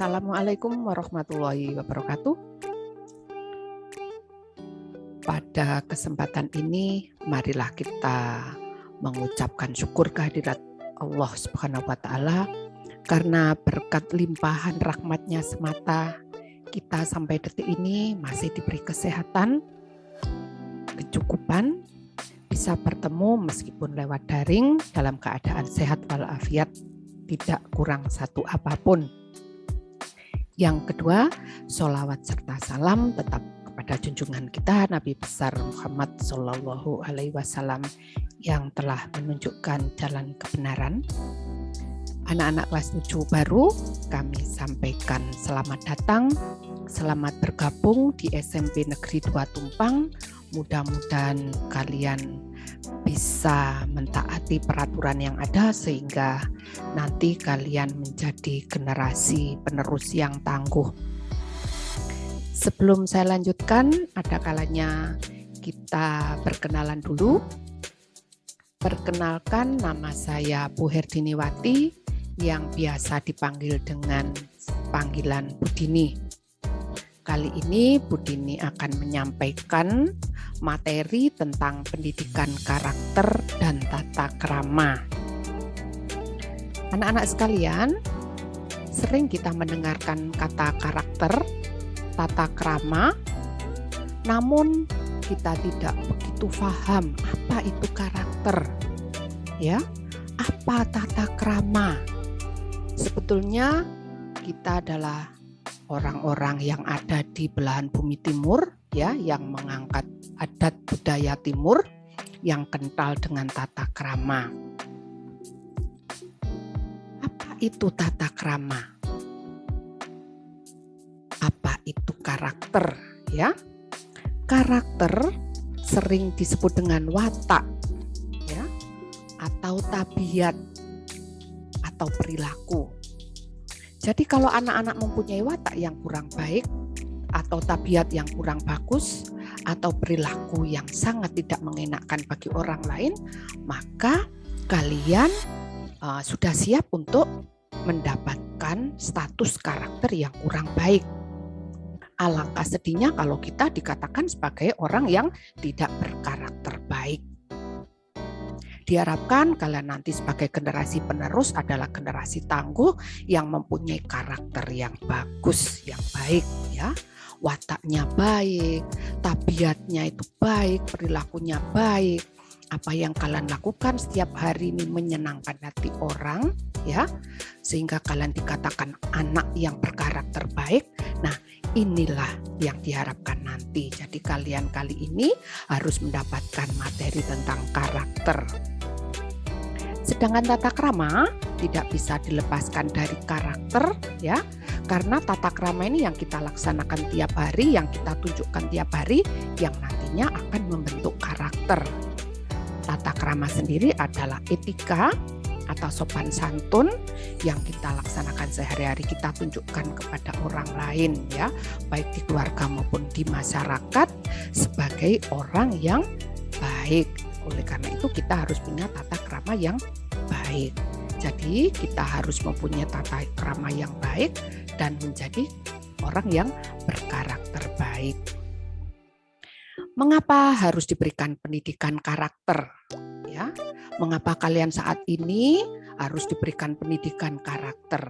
Assalamualaikum warahmatullahi wabarakatuh. Pada kesempatan ini, marilah kita mengucapkan syukur kehadirat Allah Subhanahu wa Ta'ala, karena berkat limpahan rahmat-Nya semata, kita sampai detik ini masih diberi kesehatan, kecukupan, bisa bertemu meskipun lewat daring dalam keadaan sehat walafiat, tidak kurang satu apapun. Yang kedua, sholawat serta salam tetap kepada junjungan kita Nabi besar Muhammad Sallallahu Alaihi Wasallam yang telah menunjukkan jalan kebenaran. Anak-anak kelas 7 baru, kami sampaikan selamat datang, selamat bergabung di SMP Negeri 2 Tumpang. Mudah-mudahan kalian bisa mentaati peraturan yang ada sehingga nanti kalian menjadi generasi penerus yang tangguh. Sebelum saya lanjutkan, ada kalanya kita berkenalan dulu. Perkenalkan, nama saya Bu Herdiniwati yang biasa dipanggil dengan panggilan Bu Dini. Kali ini Bu Dini akan menyampaikan materi tentang pendidikan karakter dan tata krama. Anak-anak sekalian, sering kita mendengarkan kata karakter, tata krama, namun kita tidak begitu paham apa itu karakter, ya, apa tata krama. Sebetulnya kita adalah orang-orang yang ada di belahan bumi timur, ya, yang mengangkat adat budaya timur yang kental dengan tata krama. Apa itu tata krama? Apa itu karakter, ya? Karakter sering disebut dengan watak, ya, atau tabiat atau perilaku. Jadi kalau anak-anak mempunyai watak yang kurang baik atau tabiat yang kurang bagus atau perilaku yang sangat tidak mengenakan bagi orang lain, maka kalian sudah siap untuk mendapatkan status karakter yang kurang baik. Alangkah sedihnya kalau kita dikatakan sebagai orang yang tidak berkarakter baik. Diharapkan kalian nanti sebagai generasi penerus adalah generasi tangguh yang mempunyai karakter yang bagus, yang baik, ya. Wataknya baik, tabiatnya itu baik, perilakunya baik. Apa yang kalian lakukan setiap hari ini menyenangkan hati orang, ya, sehingga kalian dikatakan anak yang berkarakter baik. Nah, inilah yang diharapkan nanti. Jadi kalian kali ini harus mendapatkan materi tentang karakter. Sedangkan tata krama tidak bisa dilepaskan dari karakter, ya, karena tata krama ini yang kita laksanakan tiap hari, yang kita tunjukkan tiap hari, yang nantinya akan membentuk karakter. Tata krama sendiri adalah etika atau sopan santun yang kita laksanakan sehari-hari, kita tunjukkan kepada orang lain, ya, baik di keluarga maupun di masyarakat sebagai orang yang baik. Oleh karena itu kita harus punya tata krama yang baik. Jadi kita harus mempunyai tata krama yang baik dan menjadi orang yang berkarakter baik. Mengapa harus diberikan pendidikan karakter? Ya, mengapa kalian saat ini harus diberikan pendidikan karakter?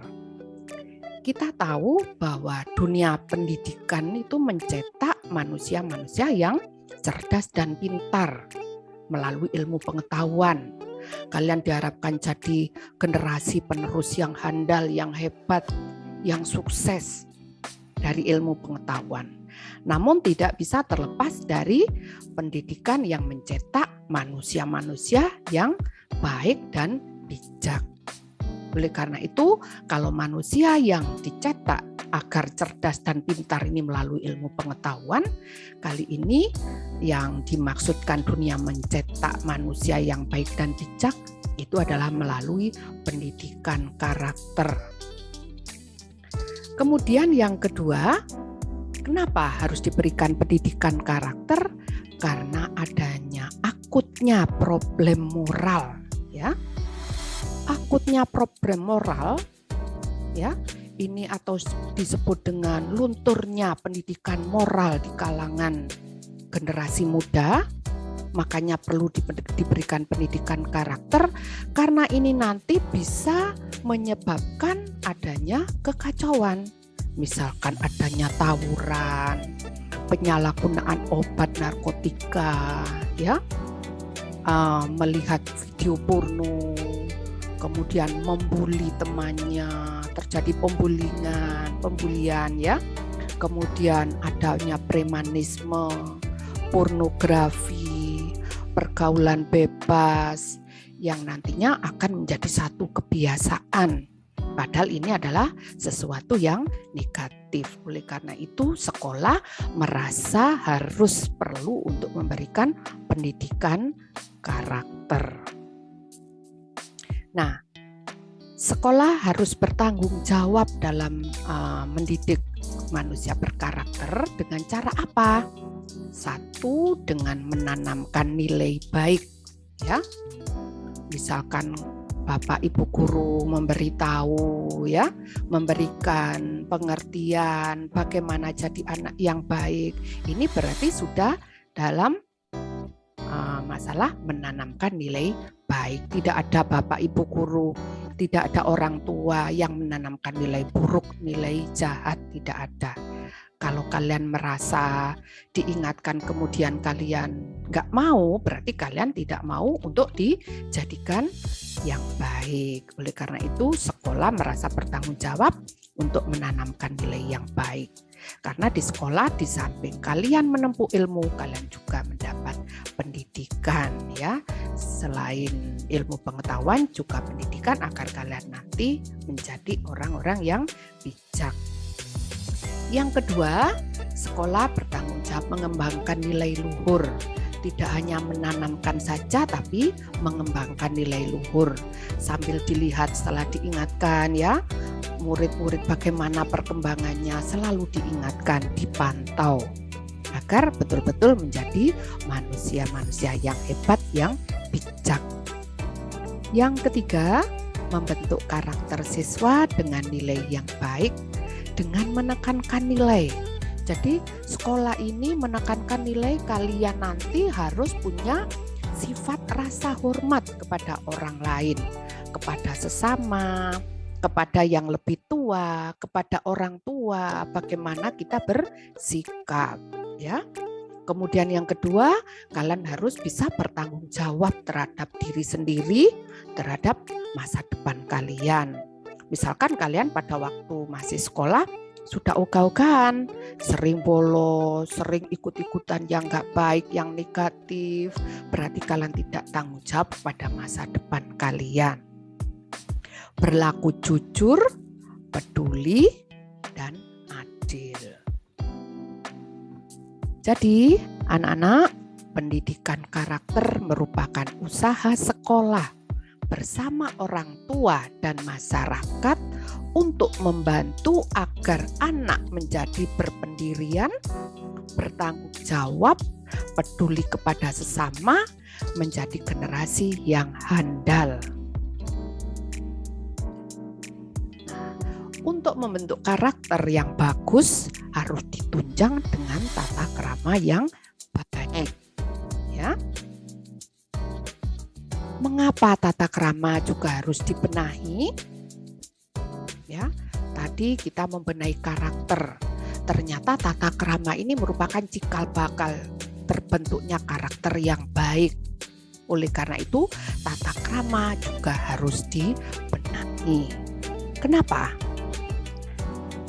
Kita tahu bahwa dunia pendidikan itu mencetak manusia-manusia yang cerdas dan pintar melalui ilmu pengetahuan. Kalian diharapkan jadi generasi penerus yang handal, yang hebat, yang sukses dari ilmu pengetahuan. Namun tidak bisa terlepas dari pendidikan yang mencetak manusia-manusia yang baik dan bijak. Oleh karena itu, kalau manusia yang dicetak agar cerdas dan pintar ini melalui ilmu pengetahuan, kali ini yang dimaksudkan dunia mencetak manusia yang baik dan bijak itu adalah melalui pendidikan karakter. Kemudian yang kedua, kenapa harus diberikan pendidikan karakter? Karena adanya akutnya problem moral, ya. Akutnya problem moral, ya, ini atau disebut dengan lunturnya pendidikan moral di kalangan generasi muda. Makanya perlu diberikan pendidikan karakter, karena ini nanti bisa menyebabkan adanya kekacauan. Misalkan adanya tawuran, penyalahgunaan obat narkotika, ya, melihat video porno, kemudian membuli temannya, terjadi pembulian, ya, kemudian adanya premanisme, pornografi, pergaulan bebas yang nantinya akan menjadi satu kebiasaan. Padahal ini adalah sesuatu yang negatif. Oleh karena itu sekolah merasa harus perlu untuk memberikan pendidikan karakter. Nah, sekolah harus bertanggung jawab dalam mendidik manusia berkarakter dengan cara apa? Satu, dengan menanamkan nilai baik, ya. Misalkan Bapak Ibu guru memberitahu, ya, memberikan pengertian bagaimana jadi anak yang baik. Ini berarti sudah dalam masalah menanamkan nilai baik. Tidak ada Bapak Ibu guru, tidak ada orang tua yang menanamkan nilai buruk, nilai jahat, tidak ada. Kalau kalian merasa diingatkan kemudian kalian nggak mau, berarti kalian tidak mau untuk dijadikan yang baik. Oleh karena itu sekolah merasa bertanggung jawab untuk menanamkan nilai yang baik. Karena di sekolah di samping kalian menempuh ilmu, kalian juga mendapat pendidikan, ya. Selain ilmu pengetahuan juga pendidikan agar kalian nanti menjadi orang-orang yang bijak. Yang kedua, sekolah bertanggung jawab mengembangkan nilai luhur. Tidak hanya menanamkan saja, tapi mengembangkan nilai luhur. Sambil dilihat setelah diingatkan, ya, murid-murid bagaimana perkembangannya selalu diingatkan, dipantau. Agar betul-betul menjadi manusia-manusia yang hebat, yang bijak. Yang ketiga, membentuk karakter siswa dengan nilai yang baik, dengan menekankan nilai. Jadi sekolah ini menekankan nilai kalian nanti harus punya sifat rasa hormat kepada orang lain, kepada sesama, kepada yang lebih tua, kepada orang tua, bagaimana kita bersikap, ya. Kemudian yang kedua, kalian harus bisa bertanggung jawab terhadap diri sendiri, terhadap masa depan kalian. Misalkan kalian pada waktu masih sekolah sudah ogah-ogahan, sering bolos, sering ikut-ikutan yang nggak baik, yang negatif, berarti kalian tidak tanggung jawab pada masa depan kalian. Berlaku jujur, peduli, dan adil. Jadi, anak-anak, pendidikan karakter merupakan usaha sekolah bersama orang tua dan masyarakat untuk membantu agar anak menjadi berpendirian, bertanggung jawab, peduli kepada sesama, menjadi generasi yang handal. Untuk membentuk karakter yang bagus harus ditunjang dengan tata krama yang baik, ya. Mengapa tata krama juga harus dibenahi? Ya, tadi kita membenahi karakter. Ternyata tata krama ini merupakan cikal bakal terbentuknya karakter yang baik. Oleh karena itu, tata krama juga harus dibenahi. Kenapa?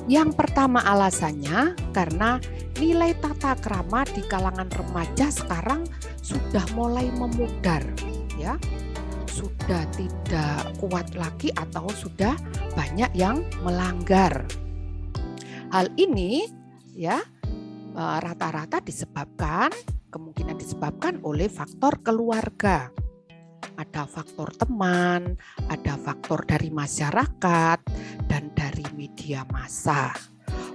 Yang pertama alasannya karena nilai tata krama di kalangan remaja sekarang sudah mulai memudar, ya. Sudah tidak kuat lagi atau sudah banyak yang melanggar. Hal ini, ya, rata-rata kemungkinan disebabkan oleh faktor keluarga. Ada faktor teman, ada faktor dari masyarakat, dan dari media massa.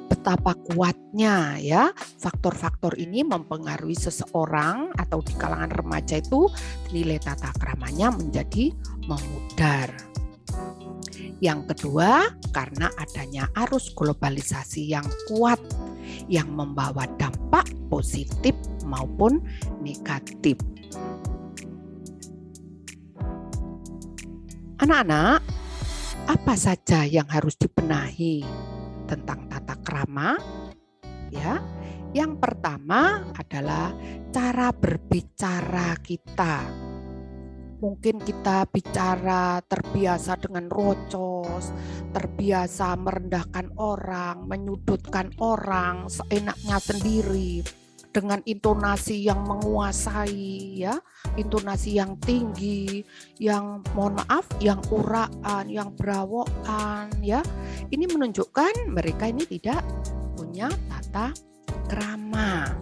Betapa kuatnya, ya, faktor-faktor ini mempengaruhi seseorang atau di kalangan remaja itu nilai tata kramanya menjadi memudar. Yang kedua, karena adanya arus globalisasi yang kuat yang membawa dampak positif maupun negatif. Anak-anak, apa saja yang harus dibenahi tentang tata krama? Ya, yang pertama adalah cara berbicara kita. Mungkin kita bicara terbiasa dengan rocos, terbiasa merendahkan orang, menyudutkan orang seenaknya sendiri, dengan intonasi yang menguasai, ya, intonasi yang tinggi, yang mohon maaf, yang uraan, yang berawokan, ya. Ini menunjukkan mereka ini tidak punya tata krama.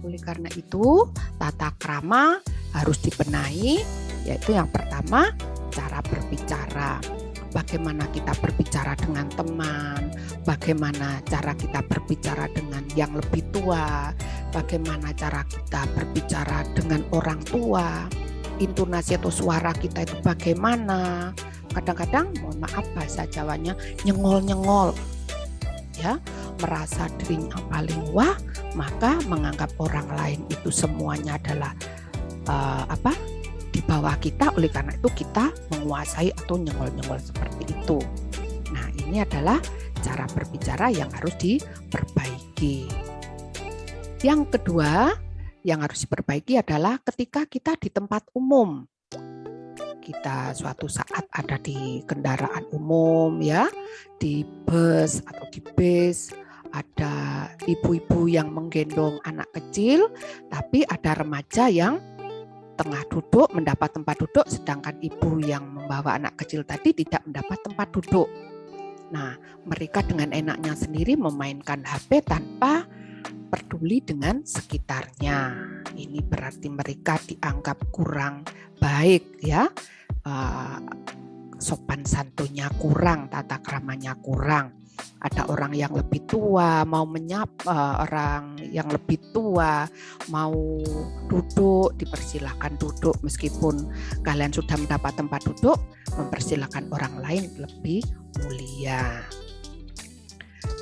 Oleh karena itu, tata krama harus dibenahi, yaitu yang pertama, cara berbicara. Bagaimana kita berbicara dengan teman, bagaimana cara kita berbicara dengan yang lebih tua, bagaimana cara kita berbicara dengan orang tua, intonasi atau suara kita itu bagaimana. Kadang-kadang, mohon maaf bahasa Jawanya, nyengol-nyengol, ya, merasa dirinya paling wah, maka menganggap orang lain itu semuanya adalah di bawah kita, oleh karena itu kita menguasai atau nyengol-nyengol seperti itu. Nah, ini adalah cara berbicara yang harus diperbaiki. Yang kedua yang harus diperbaiki adalah ketika kita di tempat umum. Kita suatu saat ada di kendaraan umum, ya, di bus atau di bis, ada ibu-ibu yang menggendong anak kecil, tapi ada remaja yang tengah duduk, mendapat tempat duduk, sedangkan ibu yang membawa anak kecil tadi tidak mendapat tempat duduk. Nah, mereka dengan enaknya sendiri memainkan HP tanpa peduli dengan sekitarnya. Ini berarti mereka dianggap kurang baik, ya, sopan santunnya kurang, tata kramanya kurang. Ada orang yang lebih tua mau menyapa orang yang lebih tua, mau duduk, dipersilakan duduk meskipun kalian sudah mendapat tempat duduk, mempersilakan orang lain lebih mulia.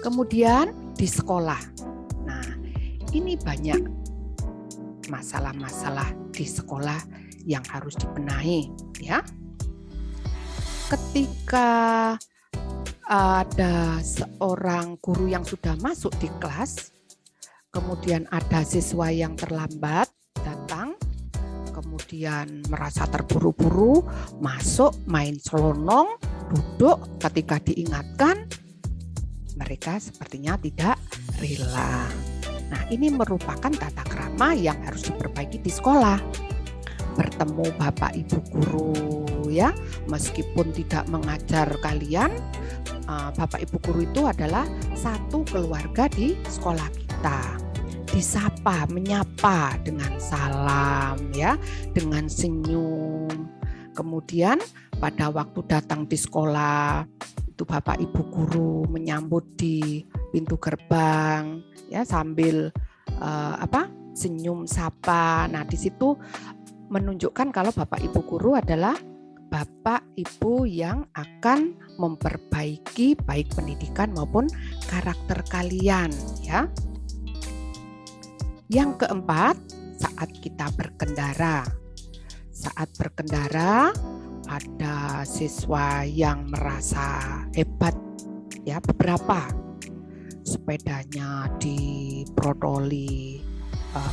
Kemudian di sekolah. Nah, ini banyak masalah-masalah di sekolah yang harus dibenahi, ya. Ketika ada seorang guru yang sudah masuk di kelas, kemudian ada siswa yang terlambat datang, kemudian merasa terburu-buru, masuk, main selonong, duduk, ketika diingatkan, mereka sepertinya tidak rela. Nah, ini merupakan tata krama yang harus diperbaiki di sekolah. Bertemu Bapak Ibu guru, ya, meskipun tidak mengajar kalian, Bapak Ibu guru itu adalah satu keluarga di sekolah kita. Disapa, menyapa dengan salam, ya, dengan senyum. Kemudian pada waktu datang di sekolah, itu Bapak Ibu guru menyambut di pintu gerbang, ya, sambil senyum sapa. Nah, di situ menunjukkan kalau Bapak Ibu guru adalah Bapak Ibu yang akan memperbaiki baik pendidikan maupun karakter kalian, ya. Yang keempat, saat kita berkendara. Saat berkendara ada siswa yang merasa hebat, ya, beberapa sepedanya diprotoli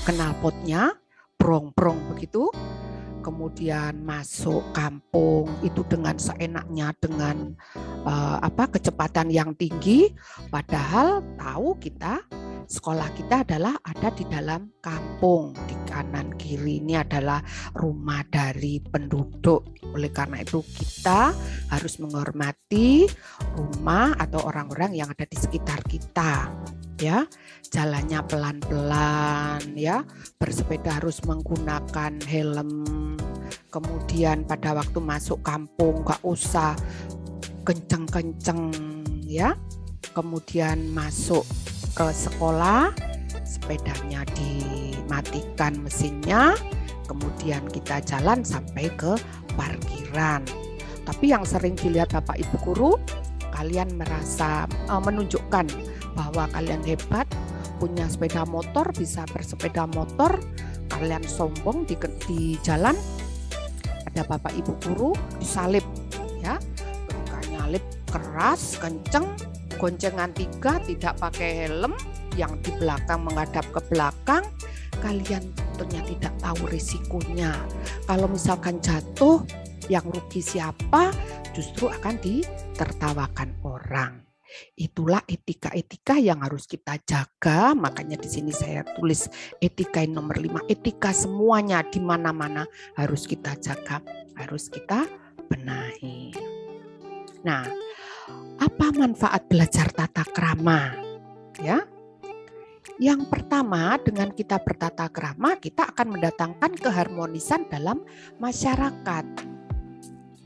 knalpotnya brong-brong begitu, kemudian masuk kampung itu dengan seenaknya, dengan kecepatan yang tinggi, padahal tahu kita sekolah kita adalah ada di dalam kampung. Di kanan kiri ini adalah rumah dari penduduk. Oleh karena itu kita harus menghormati rumah atau orang-orang yang ada di sekitar kita, ya. Jalannya pelan-pelan, ya. Bersepeda harus menggunakan helm. Kemudian pada waktu masuk kampung gak usah kenceng-kenceng, ya. Kemudian masuk ke sekolah, sepedanya dimatikan mesinnya, kemudian kita jalan sampai ke parkiran. Tapi yang sering dilihat Bapak Ibu guru, kalian merasa menunjukkan bahwa kalian hebat, punya sepeda motor, bisa bersepeda motor, kalian sombong di jalan, ada Bapak Ibu guru disalip, ya, ketika nyalip keras, kenceng, goncengan 3, tidak pakai helm, yang di belakang menghadap ke belakang, kalian tentunya tidak tahu risikonya. Kalau misalkan jatuh, yang rugi siapa? Justru akan ditertawakan orang. Itulah etika-etika yang harus kita jaga. Makanya di sini saya tulis etika yang nomor 5. Etika semuanya di mana-mana harus kita jaga, harus kita benahi. Nah, apa manfaat belajar tata krama? Ya. Yang pertama, dengan kita bertata krama, kita akan mendatangkan keharmonisan dalam masyarakat.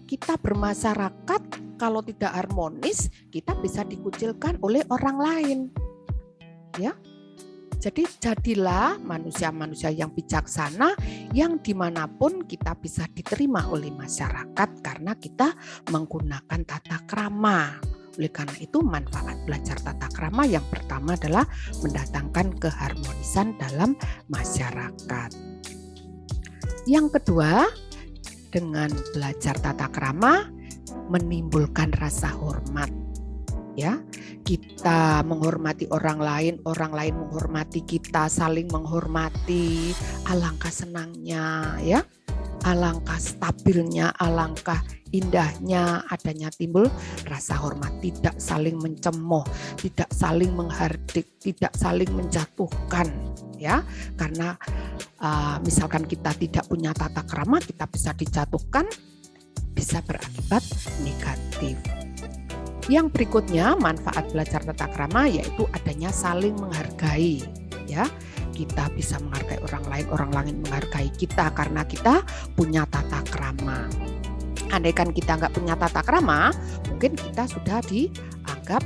Kita bermasyarakat, kalau tidak harmonis, kita bisa dikucilkan oleh orang lain. Ya, jadi jadilah manusia-manusia yang bijaksana, yang dimanapun kita bisa diterima oleh masyarakat karena kita menggunakan tata krama. Oleh karena itu, manfaat belajar tata krama yang pertama adalah mendatangkan keharmonisan dalam masyarakat. Yang kedua, dengan belajar tata krama menimbulkan rasa hormat. Ya, kita menghormati orang lain menghormati kita, saling menghormati. Alangkah senangnya, ya. Alangkah stabilnya, alangkah indahnya adanya timbul rasa hormat, tidak saling mencemooh, tidak saling menghardik, tidak saling menjatuhkan, ya. Karena misalkan kita tidak punya tata krama, kita bisa dijatuhkan, bisa berakibat negatif. Yang berikutnya, manfaat belajar tata krama yaitu adanya saling menghargai, ya. Kita bisa menghargai orang lain menghargai kita karena kita punya tata krama. Andaikan kita nggak punya tata krama, mungkin kita sudah dianggap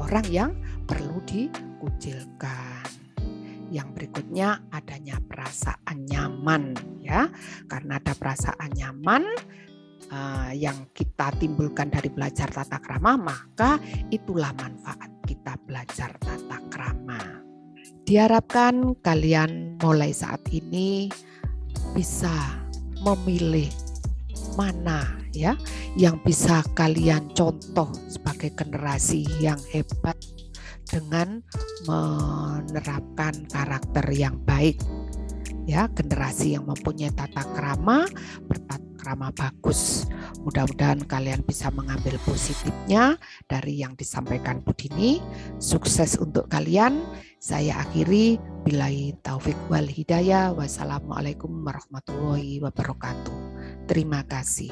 orang yang perlu dikucilkan. Yang berikutnya, adanya perasaan nyaman, ya. Karena ada perasaan nyaman yang kita timbulkan dari belajar tata krama, maka itulah manfaat kita belajar tata krama. Diharapkan kalian mulai saat ini bisa memilih mana, ya, yang bisa kalian contoh sebagai generasi yang hebat dengan menerapkan karakter yang baik, ya, generasi yang mempunyai tata krama, bertata krama bagus. Mudah-mudahan kalian bisa mengambil positifnya dari yang disampaikan Bu Dini. Sukses untuk kalian. Saya akhiri, billahi taufik wal hidayah. Wassalamualaikum warahmatullahi wabarakatuh. Terima kasih.